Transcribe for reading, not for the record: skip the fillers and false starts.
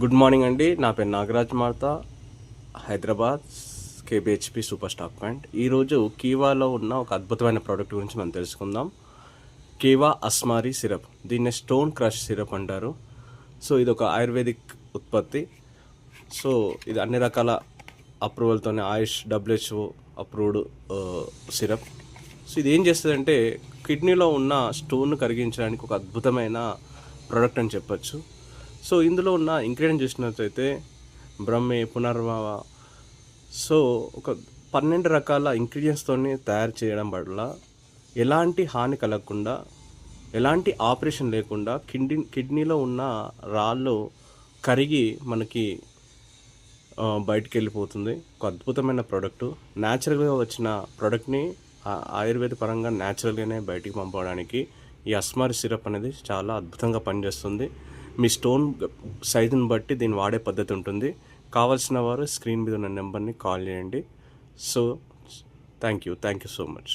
Good morning అండి. నా పేరు Nagaraj Martha, Hyderabad KBHP super stock point. ఈరోజు కీవాలో ఉన్న ఒక అద్భుతమైన ప్రోడక్ట్ గురించి మనం తెలుసుకుందాం. కీవా అస్మారీ సిరప్, దీన్ని స్టోన్ క్రష్ సిరప్ అంటారు. సో ఇది ఒక ఆయుర్వేదిక్ ఉత్పత్తి. సో ఇది అన్ని రకాల అప్రూవల్తోనే AYUSH WHO approved syrup. So ఇది ఏం చేస్తుందంటే కిడ్నీలో ఉన్న స్టోన్ కరిగించడానికి ఒక అద్భుతమైన ప్రోడక్ట్ అని చెప్పచ్చు. సో ఇందులో ఉన్న ఇంగ్రీడియంట్ చూసినట్లయితే బ్రహ్మే, పునర్వా, సో ఒక 12 రకాల ఇంగ్రీడియంట్స్తో తయారు చేయడం వల్ల ఎలాంటి హాని కలగకుండా, ఎలాంటి ఆపరేషన్ లేకుండా కిడ్నీలో ఉన్న రాళ్ళు కరిగి మనకి బయటికి వెళ్ళిపోతుంది. ఒక అద్భుతమైన ప్రోడక్టు. న్యాచురల్గా వచ్చిన ప్రోడక్ట్ని ఆయుర్వేద పరంగా న్యాచురల్గానే బయటికి పంపడానికి ఈ అస్మారీ సిరప్ అనేది చాలా అద్భుతంగా పనిచేస్తుంది. మీ స్టోన్ సైజుని బట్టి దీన్ని వాడే పద్ధతి ఉంటుంది. కావాల్సిన వారు స్క్రీన్ మీద ఉన్న నెంబర్ని కాల్ చేయండి. So thank you so much.